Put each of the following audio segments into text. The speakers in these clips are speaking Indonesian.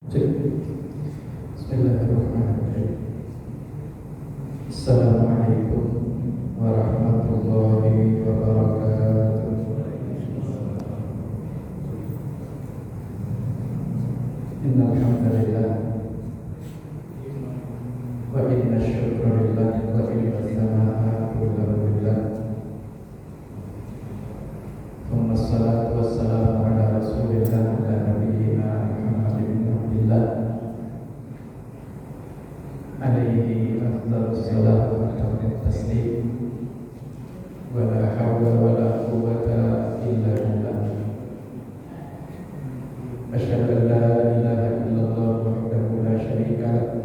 Bismillahirrahmanirrahim. Assalamualaikum warahmatullahi wabarakatuh. Innal hamdalillah wa inna syukra lillahi wa inna tsana'a lillah. Thumma assalatu wassalamu ala rasulillah wa nabiyyina Muhammadin bin Abdillah alaihi afdhalus salatu wa atammu taslim wa la hawla wa la quwwata illa billah. Asyhadu an la ilaha illallah wahdahu la syarika lah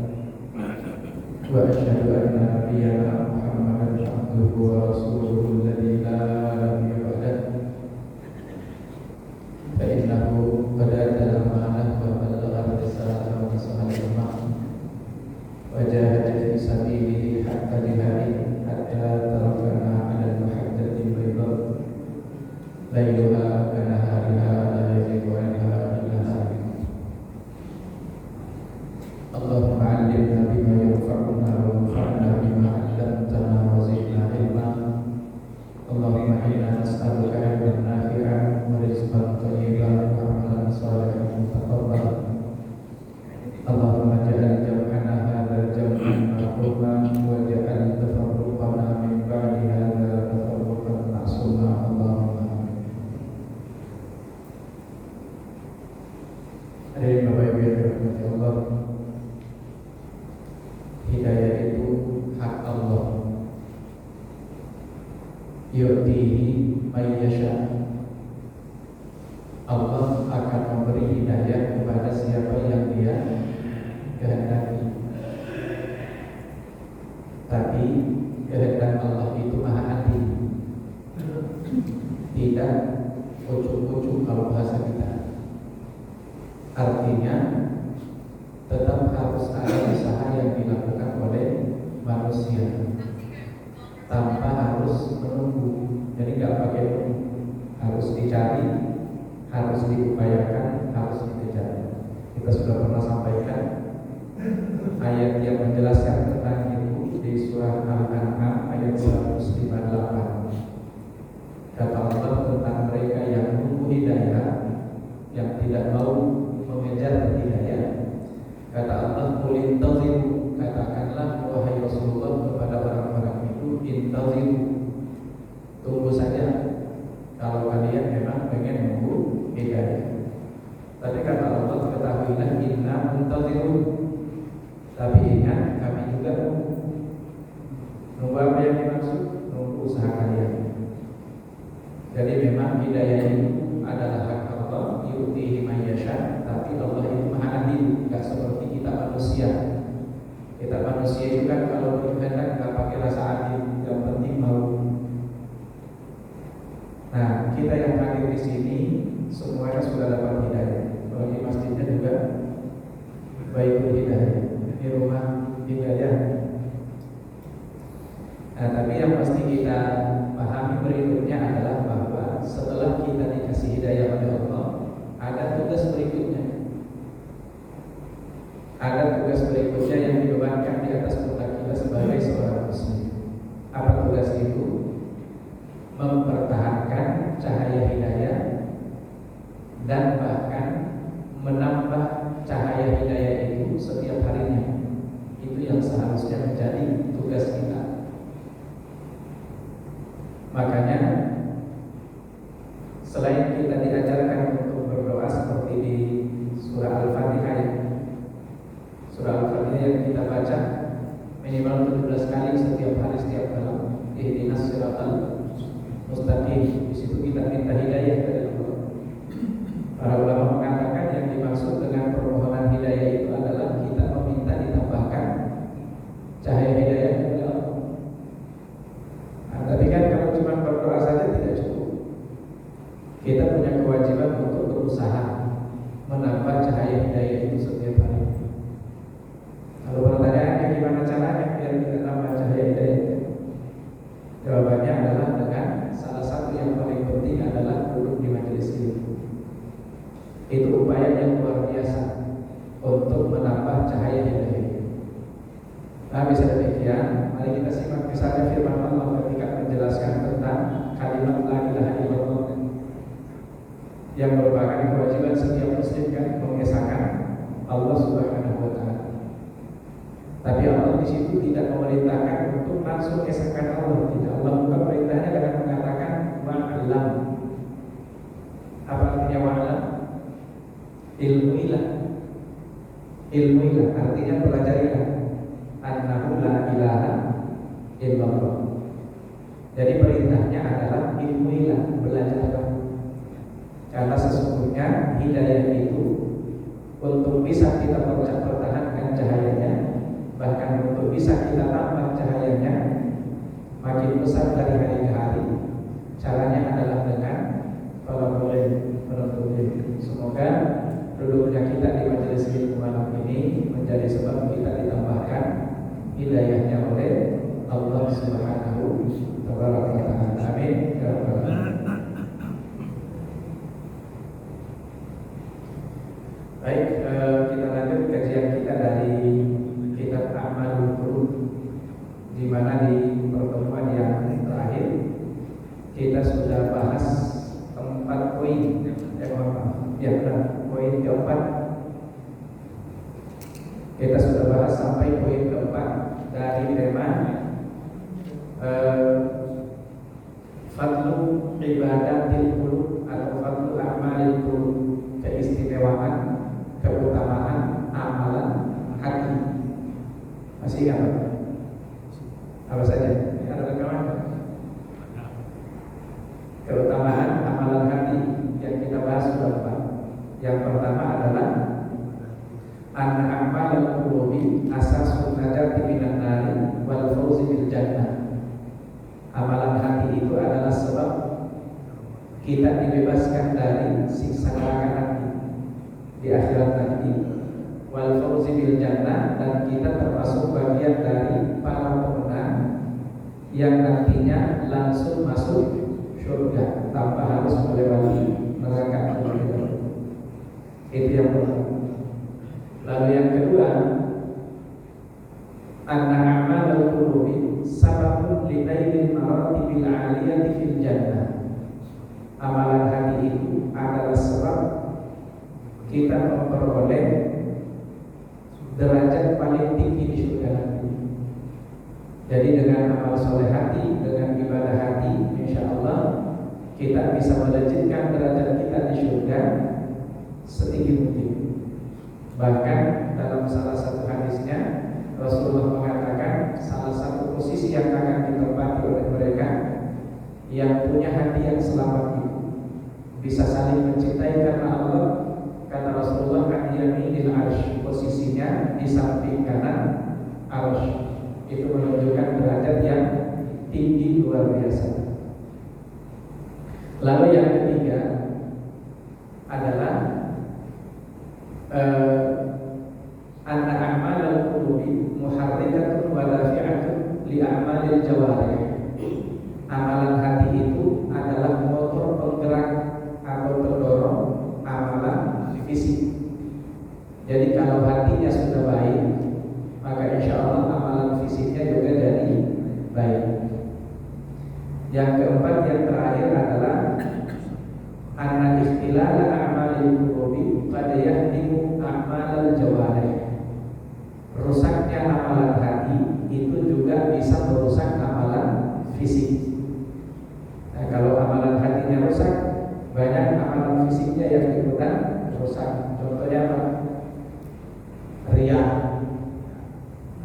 wa asyhadu anna nabiyyana Muhammadan abduhu wa rasuluhu alladzi la nabiyya ba'dah. Fa innahu qad adda al-amanah wa ballagha ar-risalata wa nasaha al-ummah wajahada fi sabilihi hatta jihadi hatta tarakana 'ala al-muhaddati al-bayda layluha kanahariha la yazigu 'anha illa halik. Allahumma 'allimna bima yanfa'una wa anfa'na bima 'allamtana wa zidna ilma. Allahumma inna nas'aluka 'ilman nafi'an wa rizqan thayyiban wa 'amalan shalihan mutaqabbalan. Allahumma ja'al jam'ana hadha jam'an marhuman wa ja'al tafarruqana min ba'di hadha tafarruqan ma'suma. Allahumma amin. Hadirin Bapak Ibu yang dirahmati Allah, hidayah itu hak Allah. Yu'tihi may yasha. Allah akan memberi hidayah kepada siapa yang Dia kehendaki. Tapi kehendak Allah itu maha adil, tidak ucuk-ucuk kalau bahasa kita. Artinya tetap harus ada usaha yang dilakukan oleh manusia tanpa harus menunggu. Jadi nggak pakai menunggu, harus dicari, harus diupayakan, harus dikejar. Kita sudah pernah sampaikan ayat yang menjelaskan tentang itu di surah Al-An'am ayat 158. Kata Allah tentang mereka yang menunggu hidayah, yang tidak mau mengejar hidayah. Kata Allah, qul intaziru, katakanlah wahai Rasulullah kepada orang-orang itu, intaziru, tunggu saja kalau kalian memang pengen menunggu hidayah. Tapi kata Allah, ketahuilah inna muntazirun, tapi ingat kami juga nunggu. Apa yang dimaksud? Nunggu usaha kalian. Jadi memang hidayah itu adalah hak Allah, yu'tihi may yasha, tapi Allah itu maha adil, tidak seperti kita manusia. Kita manusia itu kan kalau berkehendak nggak pakai rasa adil, yang penting mau. Nah, kita yang hadir di sini semuanya sudah dapat hidayah. Kalau di masjidnya juga baik hidayah, di rumah hidayah. Nah, tapi yang pasti kita pahami berikutnya adalah bahwa setelah kita dikasih hidayah oleh Allah, ada tugas berikutnya. Ada tugas berikutnya yang dibebankan di atas pundak kita sebagai seorang muslim. Apa tugas itu? Mempertahankan cahaya hidayah dan bahkan menambah cahaya hidayah itu setiap harinya. Itu yang seharusnya menjadi tugas kita. Makanya selain kita diajarkan untuk berdoa seperti di surah Al-Fatihah, surah Al-Fatihah yang kita baca minimal 17 kali setiap hari, setiap malam. Ihdinas siratal mustaqim. Di situ kita minta hidayah dari Allah. Para ulama mengatakan yang dimaksud dengan permohonan hidayah itu adalah kita meminta ditambahkan cahaya hidayah dari Allah. Nah, tapi kan kalau cuma berdoa saja tidak cukup. Kita punya kewajiban untuk berusaha menambah cahaya hidayah itu setiap hari. Kalau pertanyaannya gimana caranya biar kita tambah cahaya hidayah? Jawabannya adalah dengan salah satu yang paling penting adalah duduk di Bisa demikian, mari kita simak misalnya firman Allah ketika menjelaskan tentang kalimat la ilaha illallah yang merupakan kewajiban setiap muslim kan mengesahkan Allah Subhanahu wa taala. Tapi Allah di situ tidak memerintahkan untuk langsung mengesahkan Allah, tidak. Allah bukan perintahnya dengan mengatakan wa'lam. Apa artinya wa'lam? Ilmuilah. Ilmuilah artinya pelajarilah. Annahu la ilaha illallah. Jadi perintahnya adalah ilmuilah, belajarlah. Karena sesungguhnya hidayah itu untuk bisa kita pertahankan cahayanya, bahkan untuk bisa kita tambah cahayanya makin besar dari hari ke hari, caranya adalah dengan thalabul ilm. Semoga duduknya kita di majelis ilmu malam ini menjadi sebab kita ditambahkan hidayahnya oleh Allah Subhanahu wa taala. Amin. Ya rabbal alamin. Baik, kita lanjut kajian kita dari kitab A'malul Qulub, di mana di pertemuan yang terakhir kita sudah bahas 4 poin. Poin keempat kita sudah bahas sampai poin keempat dari tema fadlu ibadatil qulub atau fadlu a'malil qulub, keistimewaan, keutamaan amalan hati. Masih ingat apa saja? Ada rekaman? Keutamaan amalan hati yang kita bahas sudah 4. Yang pertama adalah anna a'malal qulubi asasun najati minan nari wal fawzi bil jannah. Amalan hati itu adalah sebab kita dibebaskan dari siksa neraka nanti di akhirat nanti, wal fawzi bil jannah, dan kita termasuk bagian dari para pemenang yang nantinya langsung masuk surga tanpa harus melewati neraka. Itu yang pertama. Lalu yang kedua, anna a'malul qulubi sababun li nailil maratibil 'aliyati fil jannah. Amalan hati itu adalah sebab kita memperoleh derajat paling tinggi di surga nanti. Jadi dengan amal soleh hati, dengan ibadah hati, insya Allah kita bisa melejitkan derajat kita di surga setinggi mungkin. Bahkan dalam salah satu hadisnya Rasulullah mengatakan salah satu posisi yang akan ditempati oleh mereka yang punya hati yang selamat itu bisa saling mencintai karena Allah. Kata Rasulullah, an yaminil arsy, posisinya di samping kanan arsy. Itu menunjukkan derajat yang tinggi luar biasa. Lalu yang ketiga adalah anna a'malal qulubi muharrikatun wa dafi'atun li a'malil jawarih. Amalan hati itu adalah motor penggerak atau pendorong amalan fisik. Jadi kalau hatinya sudah baik, maka insya Allah amalan fisiknya juga jadi baik. Yang keempat, yang terakhir adalah anna ikhtilal a'malil qulubi qad yahdimu a'malal jawarih. Rusaknya amalan hati itu juga bisa merusak amalan fisik. Nah, kalau amalan hatinya rusak, banyak amalan fisiknya yang ikutan rusak. Contohnya apa? Riya.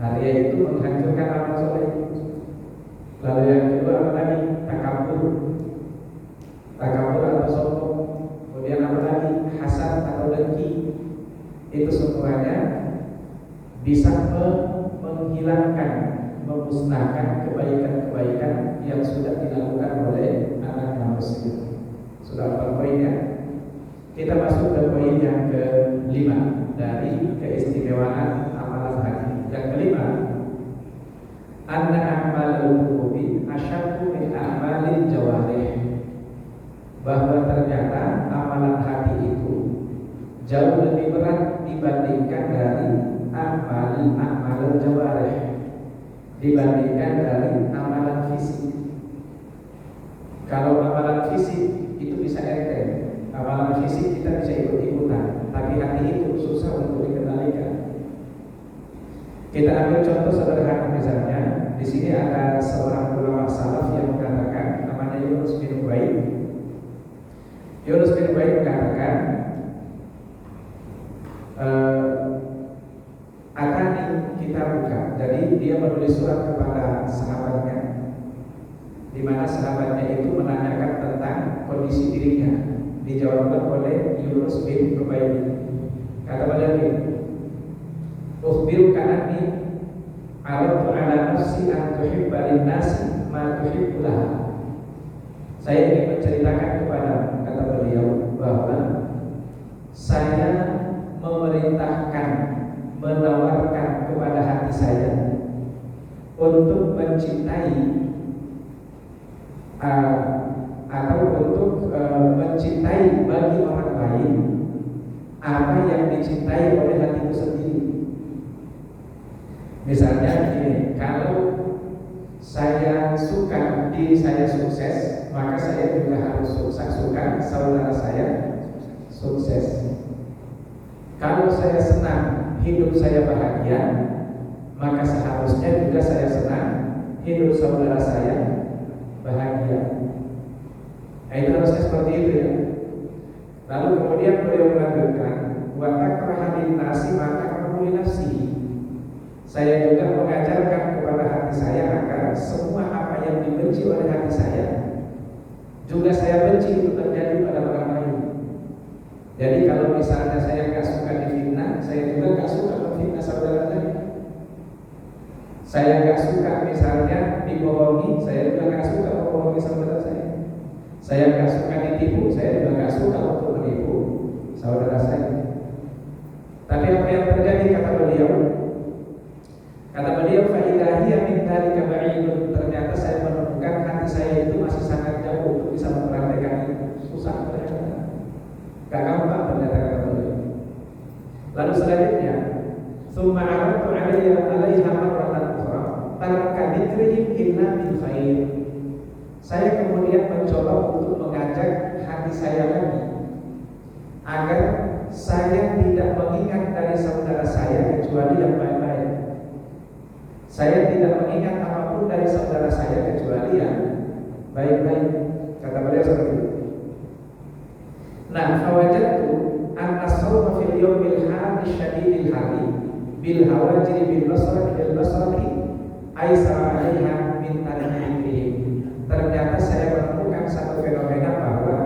Nah, riya itu menghancurkan amal soleh. Lalu yang kedua apa lagi? Takabur. Takabur atau sombong. Kemudian apa lagi? Hasad atau dengki. Itu semuanya bisa menghilangkan, memusnahkan kebaikan-kebaikan yang sudah dilakukan oleh anak manusia. Sudah 4 poin ya. Kita masuk ke poin yang ke-5 dari keistimewaan amalan hati. Yang kelima, anna a'malul qulubi asyaddu min a'malil jawarih. Bahwa ternyata amalan hati itu jauh lebih berat dibandingkan dari amal jawarih. dibandingkan dari amalan fisik. Kalau amalan fisik itu bisa enteng, amalan fisik kita bisa ikut-ikutan, tapi hati itu susah untuk dikendalikan. Kita ambil contoh sederhana misalnya, di sini ada seorang ulama salaf yang mengatakan, namanya Yunus bin Ubaid. Yunus bin Ubaid mengatakan, Atani kita buka. Jadi dia menulis surat kepada sahabatnya, di mana sahabatnya itu menanyakan tentang kondisi dirinya. Dijawabkan oleh Yunus bin Ubaid. Kata beliau ini, ukhbiruka anni aradtu ala nafsi an tuhibba lin-nasi ma tuhibbu laha. Saya ingin menceritakan kepada, kata beliau, bahwa saya memerintahkan, menawarkan kepada hati saya untuk mencintai atau untuk mencintai bagi orang lain apa yang dicintai oleh hatiku sendiri. Misalnya begini, kalau saya suka diri saya sukses, maka saya juga harus suka saudara saya sukses. Kalau saya senang hidup saya bahagia, maka seharusnya juga saya senang hidup saudara saya bahagia. Nah, itu harusnya seperti itu ya. Lalu kemudian beliau melanjutkan, wa takraha lin-nasi ma takrahu li nafsihi. Saya juga mengajarkan kepada hati saya agar semua apa yang dibenci oleh hati saya juga saya benci itu terjadi pada orang lain. Jadi kalau misalnya saya nggak suka difitnah, saya juga nggak suka memfitnah saudara saya. Saya nggak suka misalnya dibohongi, saya juga nggak suka membohongi saudara saya. Saya nggak suka ditipu, saya juga nggak suka untuk menipu saudara saya. Tapi apa yang terjadi, kata beliau, fa'idahiyya min dzalika ba'idun. Ternyata saya menemukan hati saya itu masih sangat jauh untuk bisa mempraktekkan itu. Susah ternyata, gak gampang ternyata, kata beliau. Lalu selanjutnya, tsumma aradtu 'alaiha marratan ukhra tarka dzikrihim illa bil khair. Saya kemudian mencoba untuk mengajak hati saya lagi agar saya tidak mengingat dari saudara saya kecuali yang baik-baik. Saya tidak mengingat apapun dari saudara saya kecuali yang baik-baik. Kata beliau seperti itu. Nah, fawajadtu anna as-sawma fil yawmil hari syadidil hari bil hawajiri bil basrati aisara 'alaiha min tarikihim. Ternyata saya menemukan satu fenomena bahwa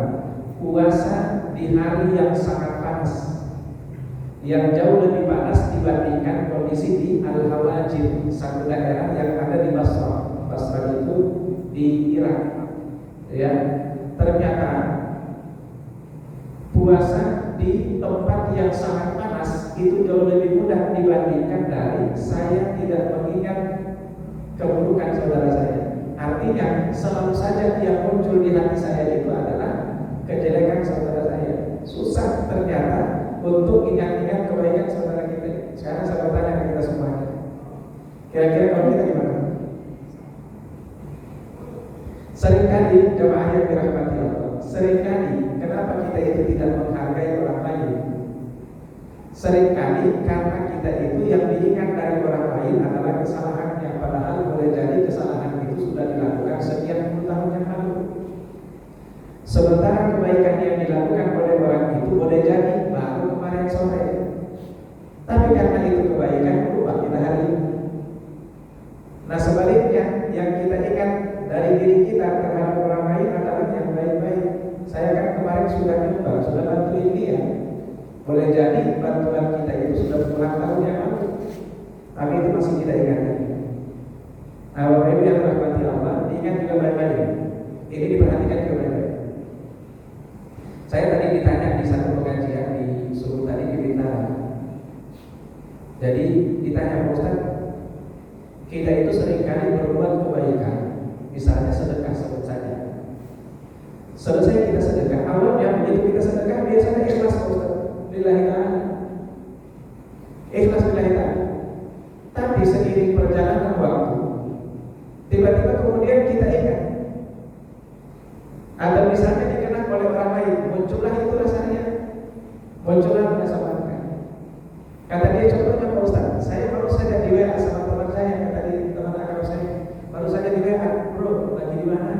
puasa di hari yang sangat panas, yang jauh lebih panas dibandingkan kondisi di Al-Hawajir, satu daerah yang ada di Basra. Basra itu di Irak. Ya, ternyata puasa di tempat yang sangat panas itu jauh lebih mudah dibandingkan dari saya tidak mengingat keburukan saudara saya. Artinya selalu saja yang muncul di hati saya itu adalah kejelekan saudara saya. Susah ternyata untuk ingat-ingat kebaikan saudara kita. Sekarang saya bertanya ke kita semuanya, kira-kira kalau kita gimana? Seringkali jemaah yang dirahmati Allah, seringkali kenapa kita itu tidak menghargai orang lain? Seringkali karena kita itu yang diingat dari orang lain adalah kesalahannya, padahal boleh jadi kesalahan itu sudah dilakukan sekian puluh tahun yang lalu. Sementara kebaikan yang dilakukan oleh orang itu boleh jadi baru kemarin sore. Tapi karena itu kebaikan berubah kita hari ini. Nah sebaliknya, yang kita ingat dari diri kita terhadap orang lain adalah yang baik-baik. Saya kan kemarin sudah nyumbang, sudah bantuin dia. Boleh jadi bantuan kita itu sudah puluhan tahun yang lalu, tapi itu masih kita ingat. Nah Bapak Ibu yang dirahmati Allah, diingat juga baik-baik. Ini diperhatikan juga baik-baik. Saya tadi ditanya di satu pengajian di subuh tadi di Bintara. Jadi ditanya, Pak Ustaz, kita itu seringkali berbuat kebaikan, misalnya sedekah sebut saja. Selesai kita sedekah, awalnya begitu kita sedekah biasanya ikhlas, Pak Ustaz, lillahi ta'ala, ikhlas lillahi ta'ala. Tapi seiring perjalanan waktu, tiba-tiba kemudian kita ingat, atau misalnya dikenang oleh orang lain, muncullah itu rasanya, muncullah rasa bangga. Kata dia, contohnya Pak Ustaz, saya baru saja di WA sama teman saya, kata dia, teman akrab saya, baru saja di WA, bro, lagi di mana?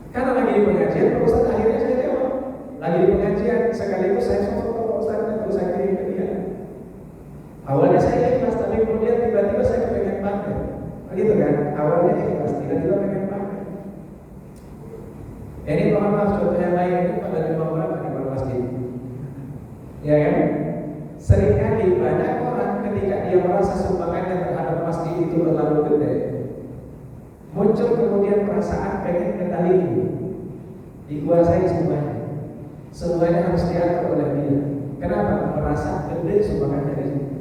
Karena lagi di pengajian, Pak Ustaz, akhirnya saya jawab, lagi di pengajian, sekaligus saya foto Pak Ustaz, terus saya kirim ke dia. Awalnya saya ikhlas, tapi kemudian tiba-tiba saya pengen bangga, begitu kan? Awalnya ikhlas, tiba-tiba pengen bangga. Ini mohon maaf, contoh yang lain ini pada lima orang di masjid, ya kan? Seringkali banyak orang ketika dia merasa sumbangannya terhadap masjid itu terlalu gede, muncul kemudian perasaan pengen kembali dikuasai semuanya harus diatur oleh dia. Kenapa? Merasa gede sumbangannya di situ.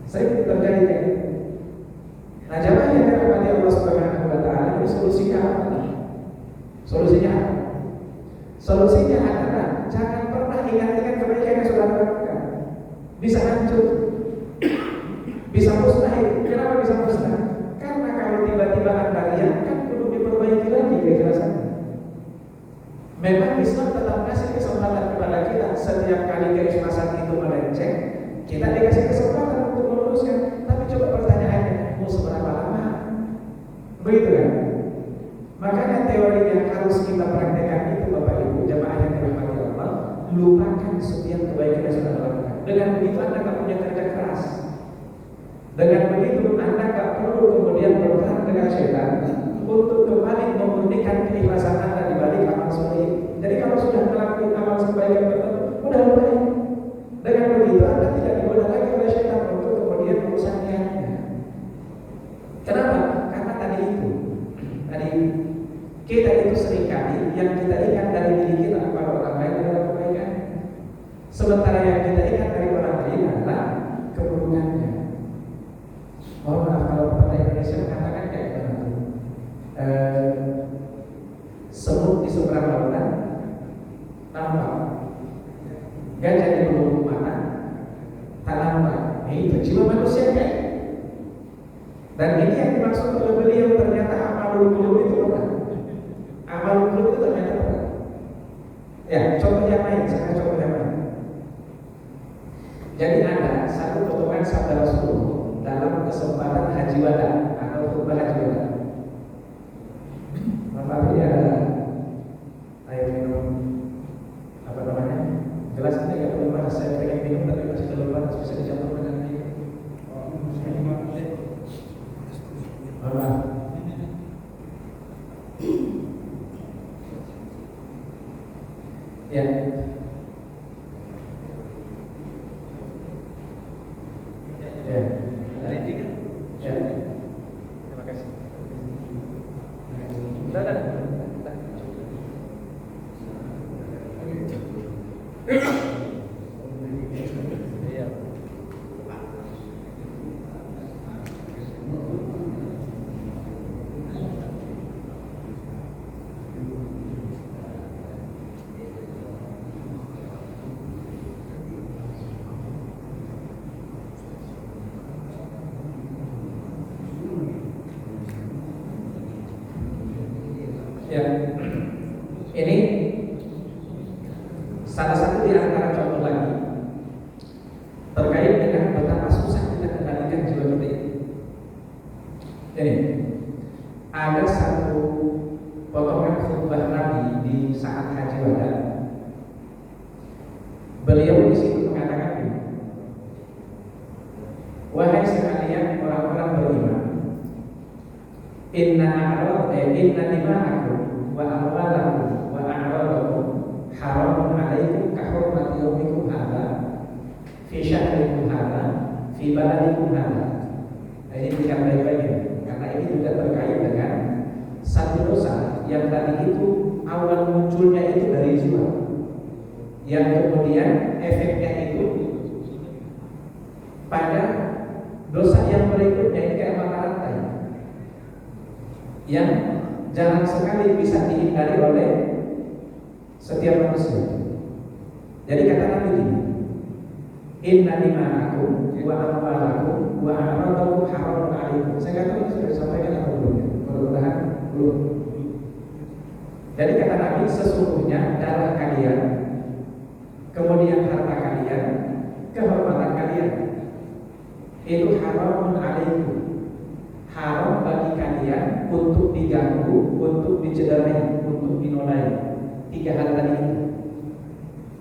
Saya terjadi kayak gitu. Nah, jamaah yang dirahmati Allah Subhanahu wa Ta'ala, ini solusinya apa? Solusinya apa? Solusinya adalah jangan pernah ingat-ingat kebaikan yang sudah dilakukan. Bisa hancur, bisa musnah. Kenapa bisa musnah? Karena kalau tiba-tiba Anda riakan, perlu diperbaiki lagi keikhlasannya. Memang Islam tetap kasih kesempatan kepada kita. Setiap kali keikhlasan itu melenceng, kita dikasih kesempatan untuk meluruskan. Tapi coba pertanyaannya, mau seberapa lama? Begitu kan? Makanya teori yang harus kita praktekkan itu, Bapak Ibu jamaah yang dirahmati Allah, lupakan setiap kebaikan yang sudah dilakukan. Dengan begitu Anda tak punya kerja keras. Dengan begitu Anda tak perlu kemudian berperang dengan syaitan untuk kembali memurnikan keikhlasan Anda di balik amal soleh. Jadi kalau sudah melakukan amal kebaikan tertentu, udah lupain. Dengan begitu Anda tidak digoda lagi oleh syaitan untuk kemudian merusak niatnya. Kenapa? Karena tadi kita itu seringkali yang kita ingat dari diri kita kepada orang lain adalah kebaikan. Sementara yang kita ingat dari orang lain adalah keburukannya. Mohon maaf kalau pepatah Indonesia mengatakan kayak gimana? Semut di seberang lautan nampak, gajah di lubuk mana tak nampak. Ini jiwa manusia kayak. Dan ini yang dimaksud oleh beliau, ternyata amal qulub itu berat. Amal qulub itu ternyata berat. Ya, contoh yang lain, saya contoh yang lain. Jadi ada satu potongan sabda Rasulullah dalam kesempatan haji wada atau khutbah haji wada. Maaf ini ada air minum apa namanya? Gelas ini ya belum panas, saya pengen minum tapi masih belum panas, bisa dicampur dengan ini. Maaf. Ya. Ya. Terima kasih. Ya, ini salah satu di antara contoh lagi terkait dengan betapa susah kita kendalikan jiwa kita ini. Jadi ada satu potongan khutbah Nabi di saat haji wada. Beliau di situ mengatakan ini, wahai sekalian orang-orang beriman, inna dima'akum wa amwalakum wa a'radakum haramun alaikum ka hurmati yaumikum hadza fi syahrikum hadza fi baladikum hadza. Ini tidak baik-baik karena ini juga terkait dengan satu dosa yang tadi itu awal munculnya itu dari jiwa, yang kemudian efeknya itu pada dosa yang berikutnya. Ini kayak mata rantai yang jarang sekali bisa dihindari oleh setiap manusia. Jadi kata Nabi ini, Inna dima'akum wa amwalakum wa a'radakum haramun alaikum. Saya kata ini sudah disampaikan atau belum ya? Mudah-mudahan belum. Jadi kata Nabi, sesungguhnya darah kalian, kemudian harta kalian, kehormatan kalian itu haramun alaikum, haram bagi kalian untuk diganggu, untuk dicederai, untuk dinodai. 3 hal tadi.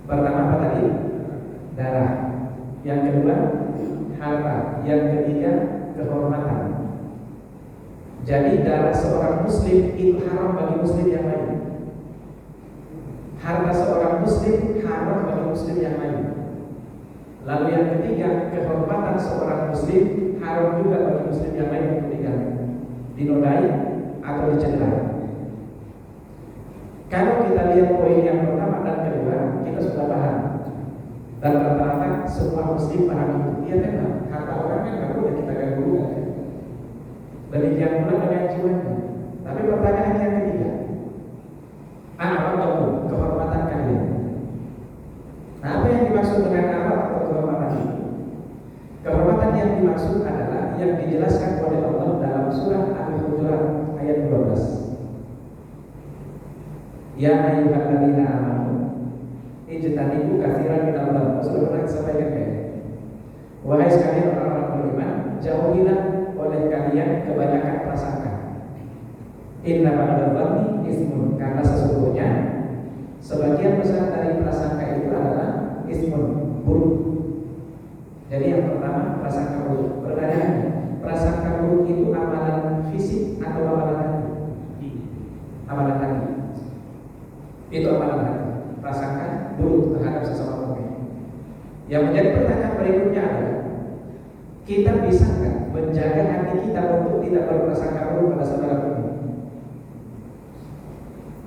Pertama apa tadi? Darah. Yang kedua harta. Yang ketiga kehormatan. Jadi darah seorang muslim itu haram bagi muslim yang lain. Harta seorang muslim haram bagi muslim yang lain. Lalu yang ketiga, kehormatan seorang muslim haram juga bagi muslim yang lain untuk dinodai atau dicederai. Kalau kita lihat poin yang pertama dan kedua, kita sudah paham. Dan rata-rata semua muslim paham itu. Iya memang, harta orang kan nggak boleh kita ganggu. Demikian pula dengan jiwanya. Tapi pertanyaan yang ketiga, apa kehormatan kalian? Nah, apa yang dimaksud dengan apa atau kehormatan itu? Kehormatan yang dimaksud adalah yang dijelaskan oleh Allah dalam surah Al-Hujurat ayat 12. Ya ayyuhalladzina amanu ijtanibu katsiran minadh dhann. Sudah pernah disampaikan kayaknya. Wahai sekalian orang-orang beriman, jauhilah oleh kalian kebanyakan prasangka. Inna ba'dadh dhanni ismun, karena sesungguhnya sebagian besar dari prasangka itu adalah ismun, buruk. Jadi yang pertama prasangka buruk. Pertanyaannya, prasangka buruk itu amalan fisik atau amalan hati? Amalan hati. Itu amalan hati. Prasangka buruk terhadap sesama mukmin. Yang menjadi pertanyaan berikutnya adalah, kita bisa nggak menjaga hati kita untuk tidak berprasangka buruk pada saudara mukmin?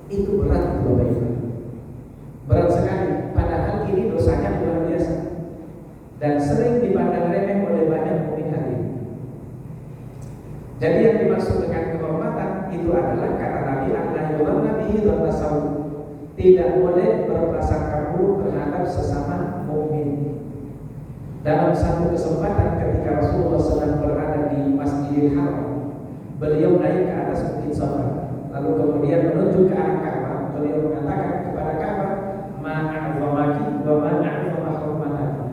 Itu berat, Bapak Ibu. Berat sekali. Padahal ini dosanya luar biasa dan sering dipandang remeh oleh banyak mukmin hari. Jadi yang dimaksud dengan kehormatan itu adalah kata Nabi Nabi tasawuf, tidak boleh berprasangka buruk terhadap sesama mukmin. Dalam satu kesempatan ketika Rasulullah sedang berada di Masjidil Haram, beliau naik ke atas bukit Safa, lalu kemudian menuju ke arah Ka'bah. Beliau mengatakan kepada Ka'bah, ma'a'zamaki wa ma'a'zama hurmataki.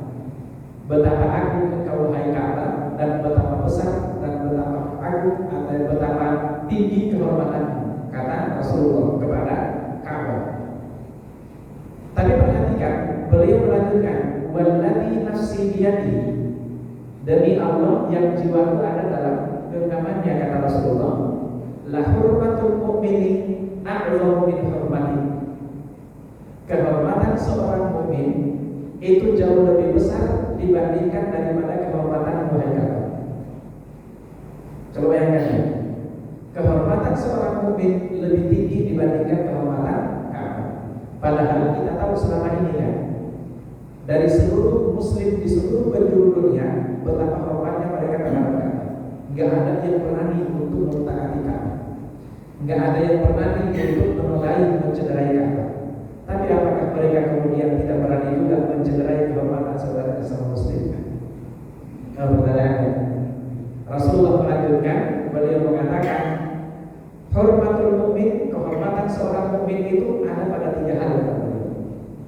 Betapa agung engkau wahai Ka'bah, dan betapa besar dan betapa agung dan betapa tinggi kehormatanmu, kata Rasulullah kepada Ka'bah. Tapi perhatikan, beliau melanjutkan, walladzi nafsi biyadihi, demi Allah yang jiwaku ada dalam genggamannya, kata Rasulullah, la hurmatul mu'mini a'zamu min hurmati. Kehormatan seorang mukmin itu jauh lebih besar dibandingkan daripada kehormatan wahai Ka'bah. Coba bayangkan ya. Kehormatan seorang mukmin lebih tinggi dibandingkan kehormatan Ka'bah. Padahal kita tahu selama ini kan, dari seluruh muslim di seluruh penjuru dunia, betapa hormatnya mereka terhadap Ka'bah. Gak ada yang berani untuk mentaati Ka'bah. Gak ada yang berani untuk menodai, mencederai Ka'bah. Tapi apakah mereka kemudian tidak berani juga mencederai kehormatan saudara sesama muslim? Kalau pertanyaannya, Rasulullah melanjutkan, beliau mengatakan, hormatul mukmin, kehormatan seorang mukmin itu ada pada 3 hal.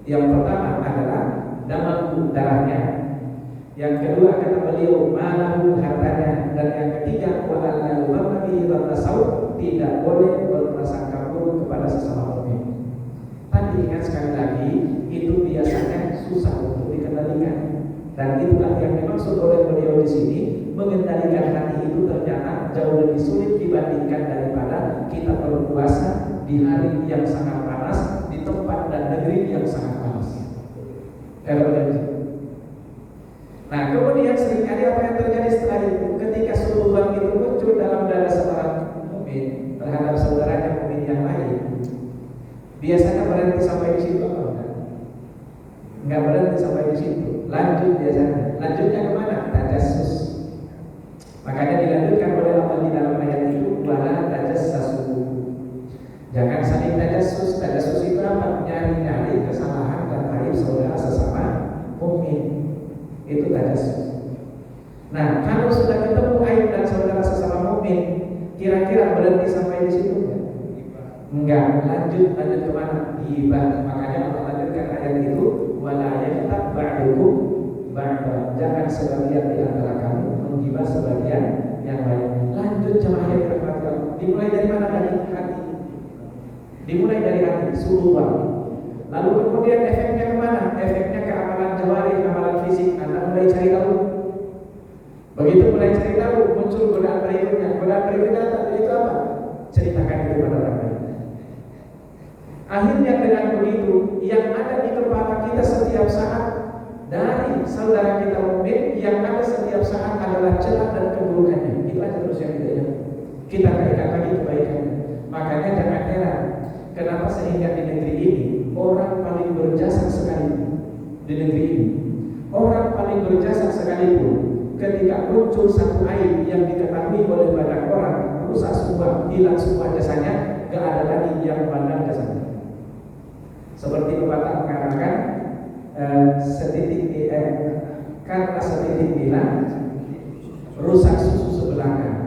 Yang pertama adalah damahu, darahnya. Yang kedua kata beliau, malahu, hartanya. Dan yang ketiga, wa alla yudhammi tasawuf, tidak boleh berprasangka buruk kepada sesama mukmin. Tapi ingat sekali lagi, itu biasanya susah untuk dikendalikan. Dan itulah yang dimaksud oleh beliau di sini, mengendalikan hati itu ternyata jauh lebih sulit dibandingkan daripada kita berpuasa di hari yang sangat panas, di tempat dan negeri yang sangat panas. Nah, kemudian seringkali apa yang terjadi setelah itu, ketika subuhan itu muncul dalam dada seorang mukmin terhadap saudaranya mukmin yang lain, biasanya berhenti sampai di situ apa? Enggak berhenti sampai di situ. Lanjut biasanya. Lanjutnya kemana? Tajassus. Makanya dilanjutkan oleh Allah di dalam ayat itu, wala tajassasu. Jangan saling tajassus. Tajassus itu apa? Nyari-nyari kesalahan dan aib saudara sesama mukmin. jelas. Nah, kalau sudah ketemu aib dan saudara sesama mukmin, kira-kira berhenti sampai di situ enggak? Enggak, lanjut kemana? Ghibah. Makanya Allah lanjutkan ayat itu, wala yaghtab ba'dukum ba'da. Jangan sebagian di antara kamu menggibah sebagian yang lain. Lanjut jemaah yang dirahmati Allah. Dimulai dari mana tadi? Hati. Dimulai dari hati, subuhan. Lalu kemudian efeknya kemana? Efeknya ke amalan jawari, amalan fisik. Anda mulai cari tahu. Begitu mulai cari tahu, muncul godaan berikutnya. Godaan berikutnya itu apa? Ceritakan itu pada orang lain. Akhirnya dengan begitu, yang ada di kepala kita setiap saat dari saudara kita mukmin, yang ada setiap saat adalah celah dan keburukannya. Itu aja terus yang kita ingat. Kita kaitkan lagi kebaikannya. Makanya jangan heran kenapa sehingga di negeri ini orang paling berjasa sekali di negeri ini, orang paling berjasa sekalipun ketika muncul satu aib yang diketahui oleh banyak orang, rusak semua, hilang semua jasanya, gak ada lagi yang memandang jasanya. Seperti pepatah mengatakan, karena setitik bilang rusak susu sebelanga.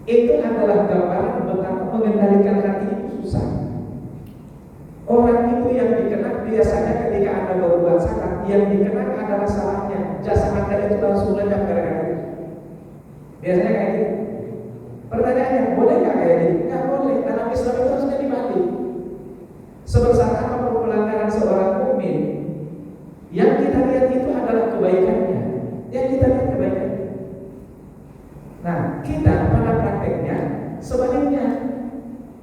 Itu adalah gambaran betapa mengendalikan hati itu susah. Orang itu yang dikenal biasanya ketika Anda berbuat salah, yang dikenal adalah salahnya. Jasa Anda itu langsung lenyap gara-gara itu. Biasanya kayak gitu. Pertanyaannya, boleh nggak kayak gitu? Nggak boleh. Dalam Islam itu harusnya dimati. Sebesar apa pelanggaran seorang mukmin, yang kita lihat itu adalah kebaikannya. Yang kita lihat kebaikannya. Nah, kita pada prakteknya sebaliknya.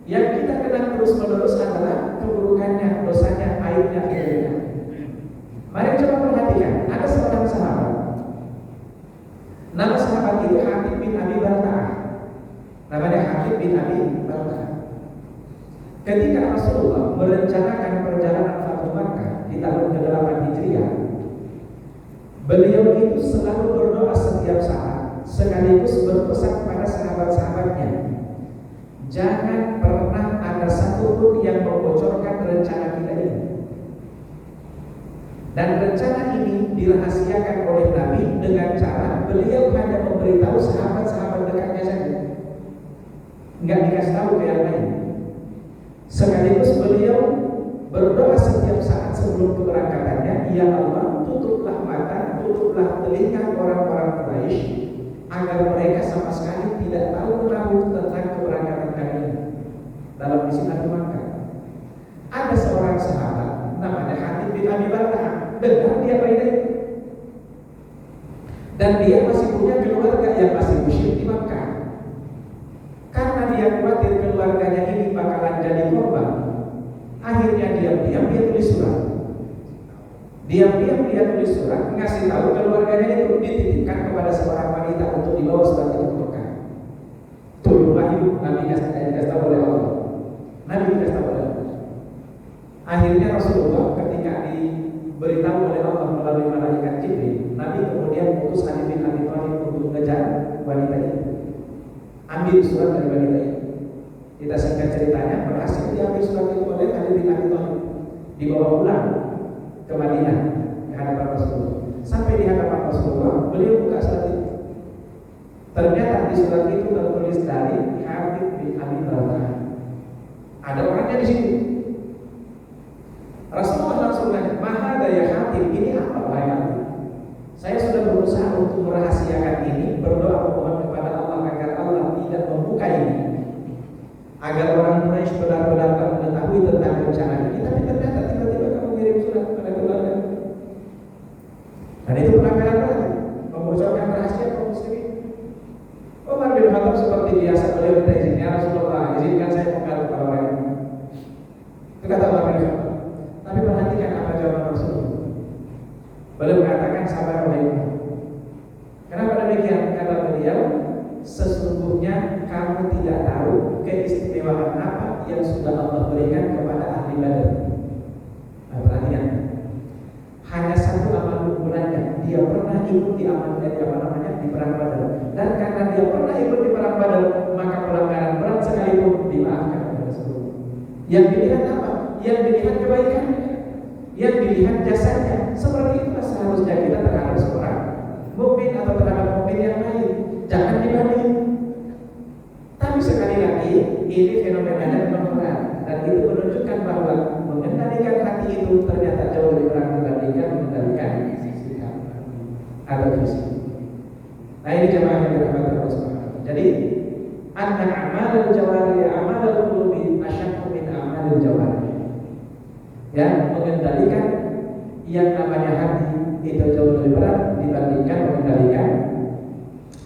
Yang kita kenal terus-menerus adalah keburukannya, dosanya, aibnya, aibnya. Mari coba perhatikan, ada seorang sahabat. Nama sahabat itu Hatib bin Abi Balta'ah. Namanya Hatib bin Abi Balta'ah. Ketika Rasulullah merencanakan perjalanan Fathu Makkah di tahun ke-8 Hijriah, beliau itu selalu berdoa setiap saat, sekaligus berpesan pada sahabat-sahabatnya, jangan pernah ada satupun yang membocorkan rencana kita ini. Dan rencana ini dirahasiakan oleh Nabi dengan cara beliau hanya memberitahu sahabat-sahabat dekatnya saja, nggak dikasih tahu ke yang lain. Sekaligus beliau berdoa setiap saat sebelum keberangkatannya, ya Allah, tutuplah mata, tutuplah telinga orang-orang Quraisy agar mereka sama sekali tidak tahu menahu tentang keberangkatan kalian dalam misi Fathu Makkah. Ada seorang sahabat namanya Hatib bin Abi Balta'ah, dengar dia berita itu, dan dia masih punya keluarga yang masih musyrik di Makkah. Karena dia khawatir keluarganya ini bakalan jadi korban, akhirnya diam-diam dia tulis surat. Diam-diam dia tulis surat ngasih tahu keluarganya itu, dititipkan kepada seorang wanita untuk dibawa surat itu ke Mekah. Turun wahyu, Nabi dikasih tahu oleh Allah. Nabi dikasih tahu oleh Allah. Akhirnya Rasulullah ketika diberitahu oleh Allah melalui malaikat Jibril, Nabi kemudian mengutus Ali bin Abi Thalib untuk mengejar wanita itu. Ambil surat dari wanita itu. Kita singkat ceritanya, berhasil diambil surat itu oleh Ali bin Abi Thalib, dibawa pulang ke Madinah ke hadapan Rasulullah. Sampai di hadapan Rasulullah, beliau buka surat itu. Ternyata di surat itu tertulis dari Hatib bin Abi Balta'ah. Ada orangnya di situ. Rasulullah langsung nanya, "Maha daya Hatib, ini apa wahai Hatib? Saya sudah berusaha untuk merahasiakan ini, berdoa memohon kepada Allah agar Allah tidak membuka ini, agar orang Quraisy benar-benar tak mengetahui tentang rencana ini. Tapi ternyata tiba-tiba kamu kirim surat kepada keluarga." Dan itu pelanggaran berat, membocorkan rahasia kaum muslimin. Umar bin Khattab seperti biasa beliau minta izin, ya Rasulullah, izinkan saya mengadu kepada orang ini. Itu kata Umar bin Khattab. Tapi perhatikan apa jawaban Rasulullah. Beliau mengatakan, sabar wahai Umar. Kenapa demikian? Kata beliau, sesungguhnya kamu tidak tahu keistimewaan apa yang sudah Allah berikan kepada ahli Badar. Nah, perhatikan, hanya satu amal unggulannya, dia pernah ikut di di perang Badar. Dan karena dia pernah ikut di perang Badar, maka pelanggaran berat sekalipun dimaafkan oleh Rasulullah. Yang dilihat apa? Yang dilihat kebaikannya, yang dilihat jasanya. Seperti itulah seharusnya kita terhadap seorang mukmin atau terhadap mukmin yang lain. Jangan dibanding. Tapi sekali lagi ini fenomenanya memang berat, dan itu menunjukkan bahwa mengendalikan hati itu ternyata jauh lebih berat dibandingkan mengendalikan sikap atau fisik. Nah ini jemaah yang dirahmati Allah Subhanahu wa taala. Jadi anna a'malul jawari a'malul qulubi asyaqqu min a'malil jawari. Ya, mengendalikan yang namanya hati itu jauh lebih berat dibandingkan mengendalikan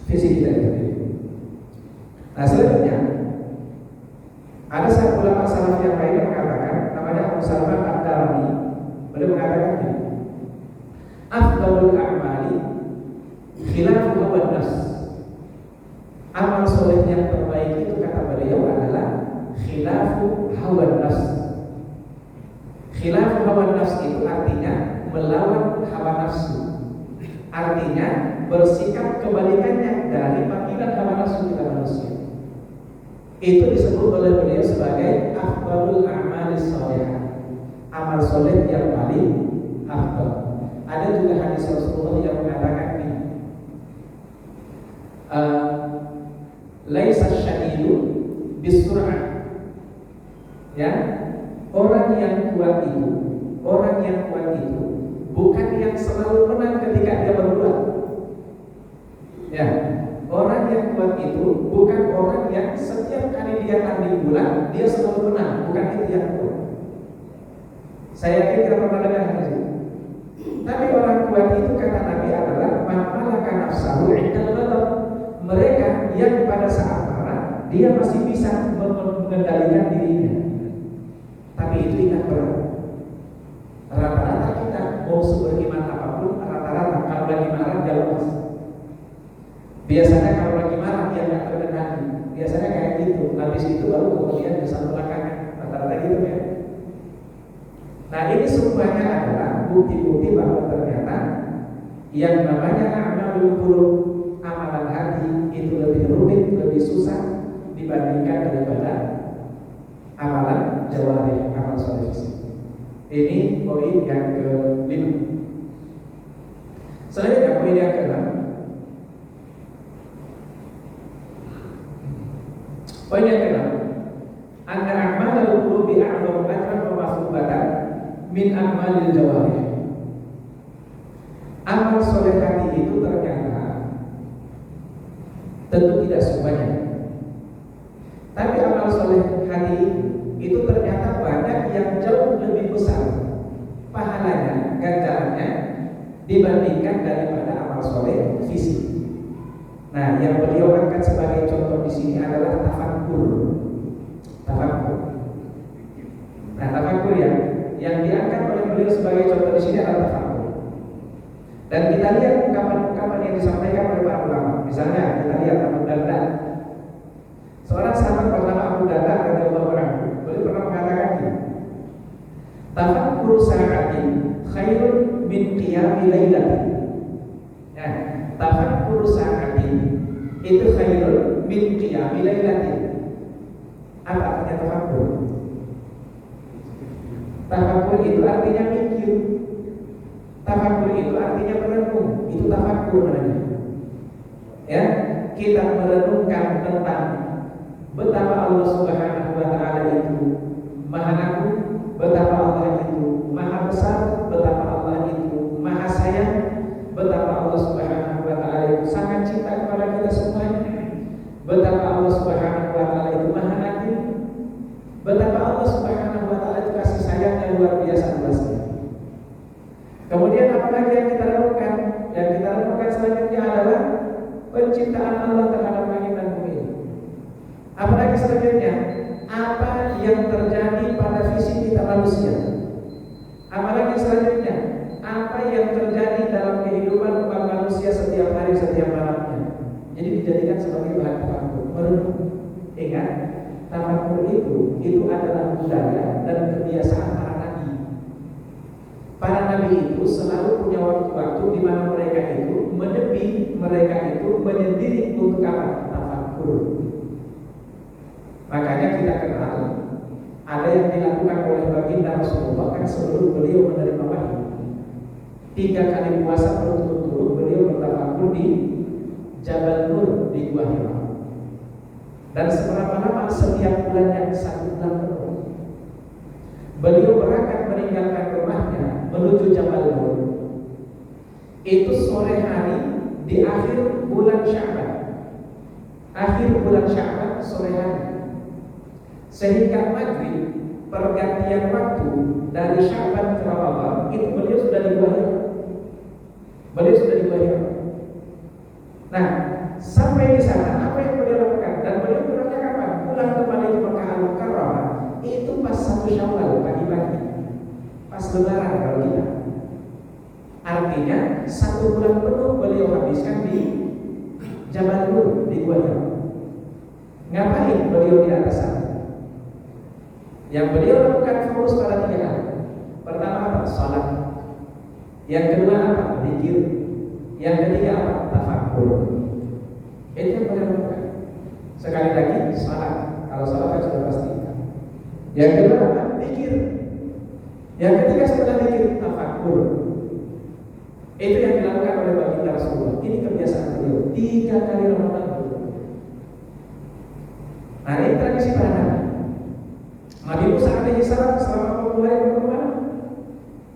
fisik kita itu. Nah selanjutnya ada satu ulama salaf yang lain mengatakan, namanya Abu Salman Ad-Darimi. Beliau mengatakan ini, afdalul a'mali khilafu hawan nafs. Amal soleh yang terbaik itu kata beliau adalah khilafu hawan nafs. Khilafu hawan nafs itu artinya melawan hawa nafsu. Artinya bersikap kebalikannya dari panggilan hawa nafsu kita manusia. Itu disebut oleh beliau sebagai afdalul a'malis sholihah, amal soleh yang paling afdal. Ada juga hadis Rasulullah yang mengatakan ini, laisa syadidu bisur'ah. Ya, orang yang kuat itu bukan yang selalu menang ketika dia berbuat. Ya, orang yang kuat itu bukan orang yang setiap kali dia tanding bola dia selalu menang, bukan itu yang kuat. Saya yakin kita pernah dengar hadis itu. Tapi orang kuat itu kata Nabi adalah man malaka nafsahu 'indal ghadab. Mereka yang pada saat marah dia masih bisa mengendalikan dirinya. Tapi itu ingat berat. Rata-rata kita mau seberiman apapun, rata-rata kalau lagi marah dia lepas. Biasanya kalau lagi marah dia nggak terkendali. Biasanya kayak gitu. Habis itu baru kemudian bisa belakangan. Rata-rata gitu ya. Nah ini semuanya adalah bukti-bukti bahwa ternyata yang namanya amalul qulub, amalan hati itu lebih rumit, lebih susah dibandingkan daripada amalan jawarih, amal soleh fisik. Ini poin yang ke-5. Selanjutnya poin yang ke-6. Poin yang ke-6, anna a'malul qulubi a'dhamu ajran wa masubatan min a'malil jawarih. Amal soleh hati itu ternyata tentu tidak semuanya, tapi amal soleh hati itu ternyata banyak yang jauh lebih besar pahalanya, ganjarannya dibandingkan daripada amal soleh fisik. Nah, yang beliau angkat sebagai contoh di sini adalah tafakkur. Tafakkur. Nah, tafakkur yang diangkat oleh beliau sebagai contoh di sini adalah tafakkur. Dan kita lihat ungkapan-ungkapan yang disampaikan oleh para ulama. Misalnya kita lihat Abu Darda. Seorang sahabat bernama Abu Darda radhiyallahu anhu, beliau pernah mengatakan ini, tafakkur sa'atin khairun min qiyami lailatin. Ya, tafakkur sa'atin itu khairun min qiyami lailatin. Apa artinya tafakkur? Tafakkur itu artinya mikir. Tafakkur itu artinya merenung. Itu tafakkur namanya. Ya, kita merenungkan tentang betapa Allah Subhanahu wa taala itu Maha Agung, betapa Allah itu Maha Besar, betapa Allah itu Maha Sayang, betapa Allah Subhanahu wa taala itu sangat cinta kepada kita semuanya, betapa Allah Subhanahu wa taala itu Maha Adil, betapa Allah Subhanahu wa taala itu kasih sayangnya luar biasa luasnya. Kemudian apa lagi yang kita renungkan? Yang kita renungkan selanjutnya adalah penciptaan Allah terhadap langit dan bumi. Apalagi selanjutnya, apa yang terjadi pada fisik kita manusia. Apalagi selanjutnya, apa yang terjadi dalam kehidupan umat manusia setiap hari, setiap malamnya. Jadi dijadikan sebagai bahan tafakkur, merenung. Ingat, tafakkur itu adalah budaya dan kebiasaan para nabi. Para nabi itu selalu punya waktu-waktu di mana mereka itu menepi, mereka itu menyendiri untuk apa? Tafakkur. Makanya kita kenal ada yang dilakukan oleh baginda baginda Rasulullah kan sebelum beliau menerima wahyu. 3 kali puasa berturut-turut beliau bertafakur di Jabal Nur di Gua Hira. Dan seberapa lama setiap bulannya 1 bulan penuh. Beliau berangkat meninggalkan rumahnya menuju Jabal Nur. Itu sore hari di akhir bulan Sya'ban. Akhir bulan Sya'ban sore hari. Sehingga maghrib pergantian waktu dari Sya'ban ke Ramadan itu beliau sudah di Gua Hira. Beliau sudah di Gua Hira. Nah, sampai di sana apa yang beliau lakukan? Dan beliau pulangnya kapan? Pulang kembali ke Mekah Al-Mukarramah itu pas 1 Syawal pagi-pagi, pas Lebaran kalau kita. Artinya 1 bulan penuh beliau habiskan di Jabal Nur di Gua Hira. Ngapain beliau di atas sana? Yang beliau lakukan fokus pada 3 hal. Pertama apa? Salat. Yang kedua apa? Zikir. Yang ketiga apa? Tafakkur. Itu yang beliau lakukan. Sekali lagi salat. Kalau salat kan sudah pasti. Yang kedua apa? Zikir. Yang ketiga setelah zikir tafakkur. Itu yang dilakukan oleh baginda Rasulullah. Ini kebiasaan beliau 3 kali Ramadan. Nah, ini tradisi para nabi. Nabi Musa alaihi salam selama mulai berkembang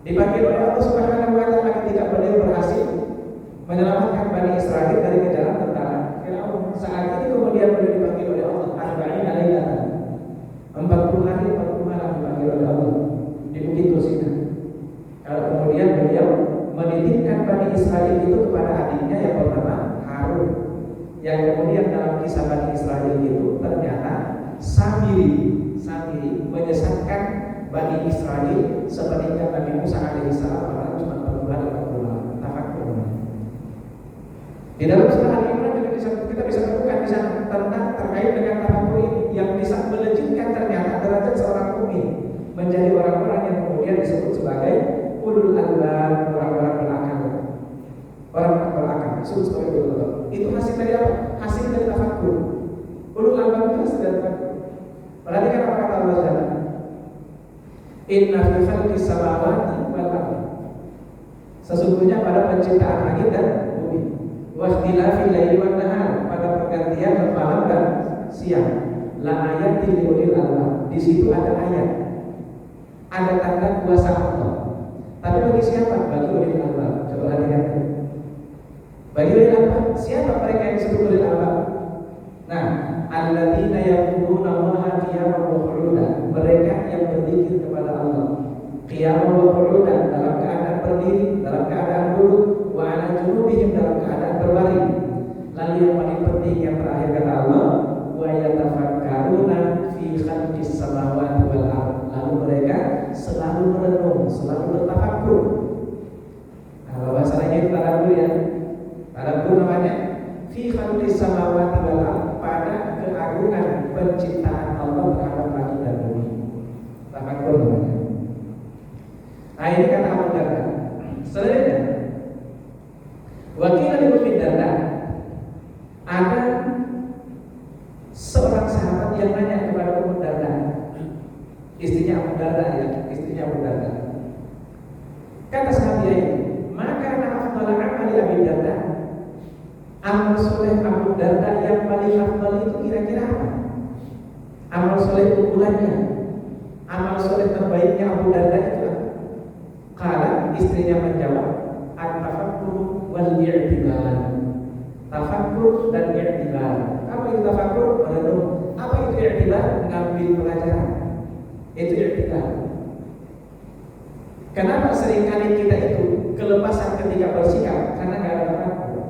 dipanggil oleh Allah Subhanahu wa taala ketika beliau berhasil menyelamatkan Bani Israel dari kejaran tentara Firaun. Saat ini kemudian beliau dipanggil oleh Allah arba'ina lailatan. 40 hari 40 malam dipanggil oleh Allah di Bukit Tursina. Kalau kemudian beliau menitipkan Bani Israel itu kepada adiknya yang bernama Harun. Yang kemudian dalam kisah Bani Israel itu ternyata Samiri menyesatkan Bani Israel seperti yang Nabi Musa alaihissalam padahal cuma berbuat 40 malam. Tafakkur. Di dalam surah Al-Imran juga kita bisa temukan di sana tentang terkait dengan tafakkur ini yang bisa melejitkan ternyata derajat seorang mukmin menjadi orang-orang yang kemudian disebut sebagai ulul albab, orang-orang berakal. Orang berakal disebut sebagai ulul albab. Itu hasil dari apa? Hasil dari tafakkur. Ulul albab itu hasil dari tafakkur. Perhatikan apa kata Allah Subhanahu. Inna fi khalqis samawati wal ardi. Sesungguhnya pada penciptaan langit dan bumi. Wa ikhtilafil laili wan nahar, pada pergantian malam dan siang. La ayatil liulil albab. Di situ ada ayat. Ada tanda kuasa Allah. Tapi bagi siapa? Bagi ulil albab. Coba lihat. Bagi ulil albab, siapa mereka yang disebut ulil albab? Nah, alladzina yaquluna Allaha qiyaman wa qu'udan, mereka yang berzikir kepada Allah qiyaman wa qu'udan, dalam keadaan berdiri, dalam keadaan duduk, wa 'ala junubihim, dalam keadaan berbaring. Lalu yang paling penting yang terakhir kata Allah, wa yatafakkaruna fi khalqis samawati wal ardh, lalu mereka selalu merenung, selalu bertafakkur. Nah, bahasanya itu tadabbur ya. Tadabbur namanya fi khalqis samawati wal ardh, pada keagungan penciptaan Allah terhadap langit dan bumi. Tafakkur namanya. Nah, ini kata Abu Darda. Selanjutnya, wakil Abu Darda, ada seorang sahabat yang nanya kepada Abu Darda, istrinya Abu Darda ya, istrinya Abu Darda. Kata sahabat ini, maka afdal amali Abu Darda, amal soleh Abu Darda yang paling afdal itu kira-kira apa? Amal soleh unggulannya, amal soleh terbaiknya Abu Darda itu apa? Kala istrinya menjawab, at-tafakkur wal i'tibar. Tafakkur dan i'tibar. Apa itu tafakkur? Merenung. Apa itu i'tibar? Ngambil pelajaran. Itu i'tibar. Kenapa seringkali kita itu kelepasan ketika bersikap? Karena gak ada tafakkur.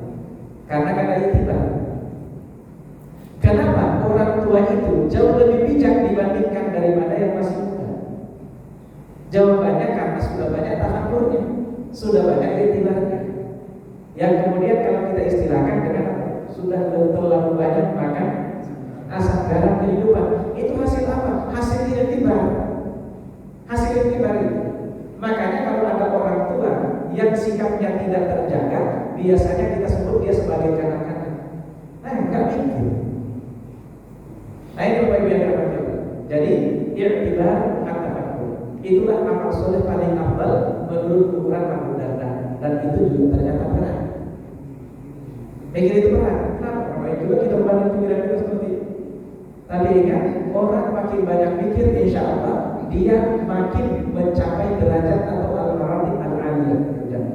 Karena gak ada i'tibar. Kenapa orang tua itu jauh lebih bijak dibandingkan daripada yang masih muda? Jawabannya karena sudah banyak tafakkurnya, sudah banyak i'tibarnya. Yang kemudian kalau kita istilahkan dengan sudah terlalu banyak makan asam garam kehidupan. Itu hasil apa? Hasil i'tibar. Hasil i'tibar itu. Makanya kalau ada orang tua yang sikapnya tidak terjaga, biasanya kita sebut dia sebagai kanak-kanak. Nah, enggak mikir. Nah, ini Bapak Ibu yang terhormat. Jadi i'tibar atau tafakkur. itulah amal soleh paling afdal menurut ukuran Abu Darda, dan itu juga ternyata benar. Mikir itu benar. Kenapa? Karena juga kita membangun pikiran kita seperti itu. Tapi ingat, orang makin banyak mikir, insya Allah dia makin mencapai derajat atau al-maratib al-aliyah.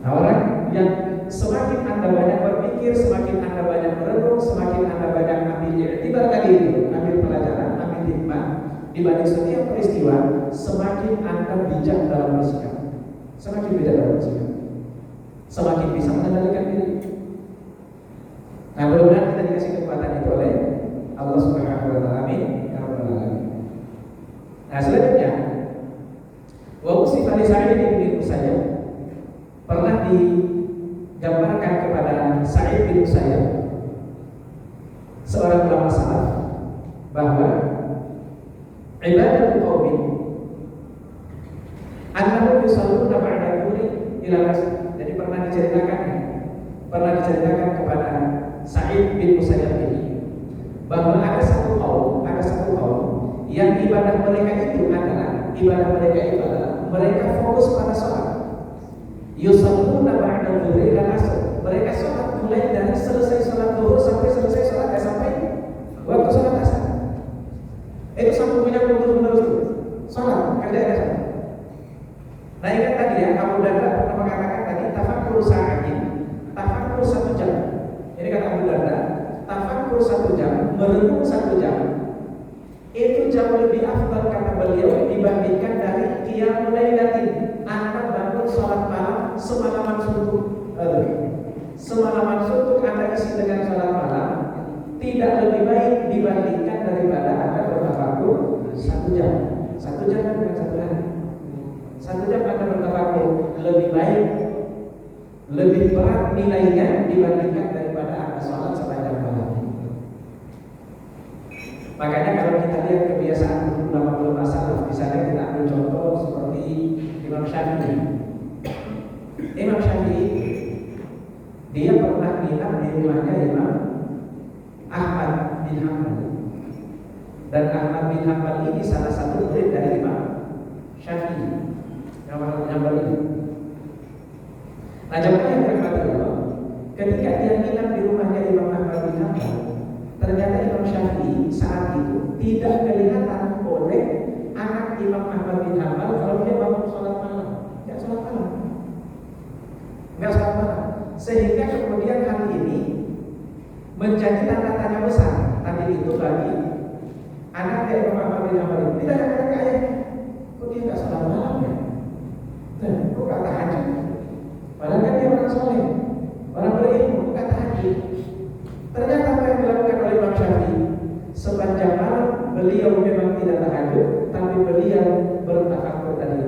Nah, orang yang semakin Anda banyak berpikir, semakin Anda banyak merenung, semakin Anda banyak ambil i'tibar tadi itu, ambil pelajaran, ambil hikmah dibanding setiap peristiwa, semakin Anda bijak dalam bersikap. Semakin bijak dalam bersikap, semakin bisa mengendalikan diri. Nah, mudah-mudahan kita dikasih kekuatan itu oleh Allah Subhanahu wa taala. Amin ya rabbal alamin. Nah, selanjutnya wa usifa li Sa'id bin Musayyab, pernah digambarkan kepada Sa'id bin Musayyab, seorang ulama salaf, bahwa ibadatul qaumi annahum yusalluna ba'da dhuhri ila asr. Jadi pernah diceritakan kepada Sa'id bin Musayyab ini bahwa ada satu kaum yang ibadah mereka itu adalah mereka fokus pada sholat. Yusalluna ba'da dhuhri ila asr. Mereka sholat mulai dari selesai sholat zuhur sampai selesai sholat sampai waktu sholat asar. Itu sambungannya terus-menerus sholat, kerjanya sholat. Nah, ingat tadi ya, Abu Darda pernah mengatakan tadi tafakkur sa'atin, tafakkur 1 jam. Ini kata Abu Darda, tafakkur 1 jam, merenung 1 jam, itu jauh lebih afdal kata beliau dibandingkan dari qiyamul lailatin. Anda bangun sholat malam semalaman suntuk, Anda isi dengan sholat malam, tidak lebih baik dibandingkan daripada Anda bertafakkur 1 jam. 1 jam kan bukan 1 hari. 1 jam Anda bertafakkur lebih baik, lebih berat nilainya dibandingkan daripada Anda sholat sepanjang malam. Makanya kalau kita lihat kebiasaan ulama-ulama salaf, misalnya kita ambil contoh seperti Imam Syafi'i. Imam Syafi'i dia pernah nginap di rumahnya Imam Ahmad bin Hanbal, dan Ahmad bin Hanbal ini salah satu murid dari Imam Syafi'i. Ahmad bin Hanbal itu. Nah, jemaah yang dirahmati Allah, ketika dia nginap di rumahnya Imam Ahmad bin Hanbal, ternyata Imam Syafi'i saat itu tidak kelihatan oleh anak Imam Ahmad bin Hanbal kalau dia bangun sholat malam. Nggak sholat malam. Sehingga kemudian hal ini menjadi tanda tanya besar tadi itu bagi anak dari Imam Ahmad bin Hanbal. Tidak ada kata ayahnya, kok dia nggak sholat malam ya? Kok nggak tahajud? Padahal kan dia orang soleh, orang berilmu, kok nggak tahajud? Ternyata apa yang dilakukan oleh Imam Syafi'i, sepanjang malam beliau memang tidak tahajud, tapi beliau bertafakkur tadi.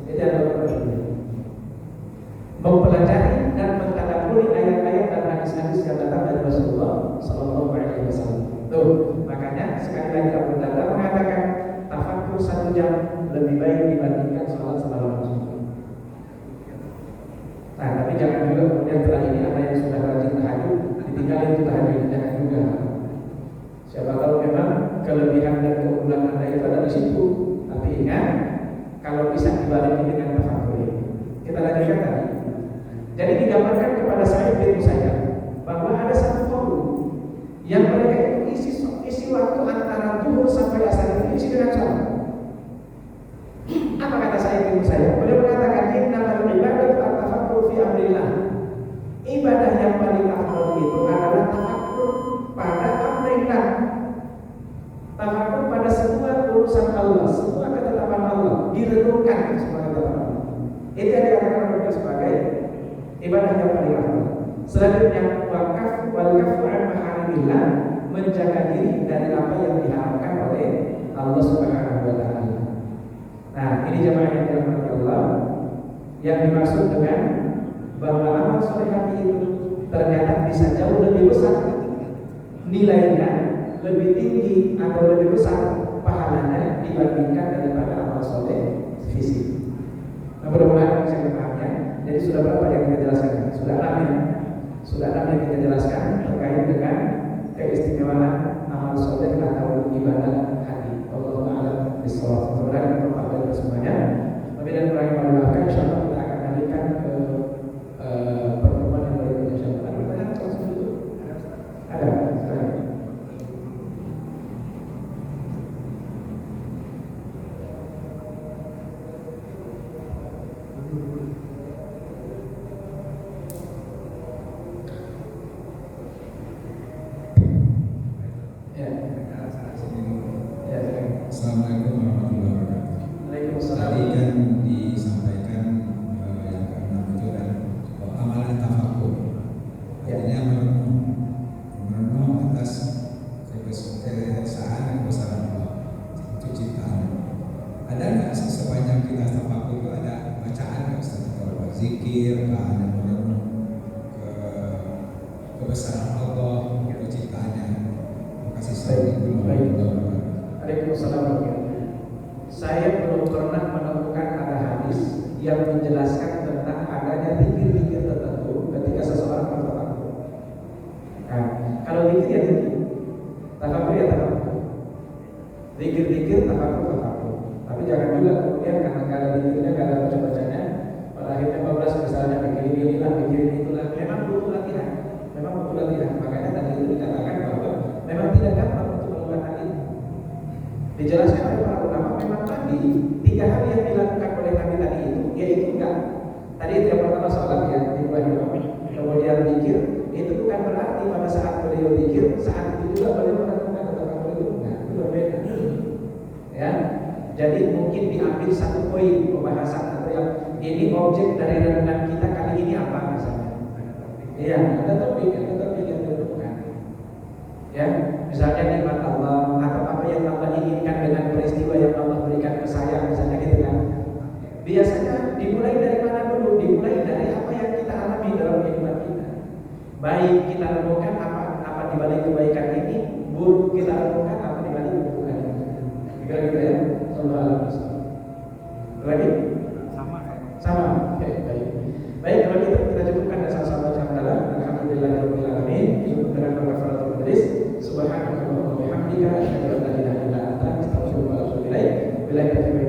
Itu adalah mempelajari dan mentadabburi ayat-ayat dan hadis-hadis yang datang dari Rasulullah Sallallahu Alaihi Wasallam. Tuh, makanya sekali lagi Abu Darda mengatakan tafakkur 1 jam lebih baik dibandingkan sholat semalam suntuk. Nah, tapi jangan juga kemudian setelah ini ada yang sudah rajin tahajud ditinggalin itu tahajud, jangan juga. Siapa tahu memang kelebihan dan keunggulan Anda itu ada di situ. Tapi ingat, kalau bisa dibarengi dengan tafakkur. Kita lanjutkan tadi. Jadi digambarkan kepada Sa'id bin Musayyab bahwa ada satu kaum yang mereka itu isi waktu antara zuhur sampai asar itu isi dengan sholat. Apa kata Sa'id bin Musayyab? Beliau mengatakan innamal ibadatu at-tafakkur fi amrillah. Ibadah yang paling afdal itu adalah tafakkur pada amrillah. Tafakkur pada semua urusan Allah, semua ketetapan Allah, direnungkan semua ketetapan Allah. Itu yang dikatakan sebagai ibadah yang paling afdal. Selanjutnya wakaf wal kafu an maharimillah, menjaga diri dari apa yang diharamkan oleh Allah Subhanahu wa taala. Nah, ini jemaah yang dirahmati Allah, yang dimaksud dengan bahwa amal soleh hati itu ternyata bisa jauh lebih besar nilainya, lebih tinggi atau lebih besar pahalanya dibandingkan daripada amal soleh fisik. Nah, mudah-mudahan bisa memahaminya. Jadi sudah berapa yang kita jelaskan? Sudah 6 yang kita jelaskan terkait dengan keistimewaan amal soleh atau ibadah hati. Wallahu a'lam. bisawab. Mudah-mudahan bermanfaat bagi semuanya. Lebih dan kurang yang maafkan, insyaallah kita akan lanjutkan ke pertemuan yang berikutnya insyaallah. Ada pertanyaan langsung dulu? Ada. Silakan. Assalamualaikum warahmatullahi wabarakatuh. Waalaikumsalam. Tadi kan disampaikan yang keenam itu kan amalan tafakur. Artinya merenung atas keesaan dan kebesaran Allah, itu ciptaan. Ada nggak sepanjang kita tafakur itu ada bacaan nggak Ustaz? Kalau zikir, ada merenung kebesaran Allah, penciptaannya. Terima kasih saya. Waalaikumsalam. Saya belum pernah menemukan ada hadis yang menjelaskan tentang adanya zikir-zikir tertentu ketika seseorang bertafakur. Nah, kalau zikir ya zikir, tafakur ya tafakur. Zikir-zikir tafakur. Tapi jangan juga kemudian karena gak ada zikirnya, gak ada baca-bacanya, pada akhirnya bablas misalnya bikin inilah, bikin itulah. Memang butuh latihan. Makanya tadi itu dikatakan bahwa memang tidak gampang untuk melakukan hal ini. Dijelaskan oleh para ulama memang tadi 3 hal yang dilakukan oleh Nabi tadi itu, yaitu enggak. Tadi yang pertama sholat ya, kemudian zikir, itu bukan berarti pada saat beliau zikir, saat itu juga beliau melakukan kata-kata itu, enggak, itu berbeda. Ya, jadi mungkin diambil satu poin pembahasan atau yang ini objek dari renungan kita kali ini apa misalnya. Iya, ada topik yang ditentukan. Ya, misalnya nikmat Allah atau apa yang Allah inginkan dengan peristiwa yang Allah berikan ke saya, misalnya gitu kan. Biasanya dimulai dari mana dulu? Dimulai dari apa yang kita alami dalam kehidupan kita. Baik kita renungkan apa di balik kebaikan ini, buruk kita renungkan apa di balik keburukan ini. Gitu ya. Sallallahu alaihi wasallam. Lagi? Sama. Oke, baik. Baik, kalau gitu kita cukupkan dan sama-sama dalam alhamdulillahirabbil alamin. Cukup dengan kafaratul majlis. Subhanallah wa bihamdika asyhadu an la ilaha illa anta astaghfiruka wa atubu ilaik. Billahi taufiq.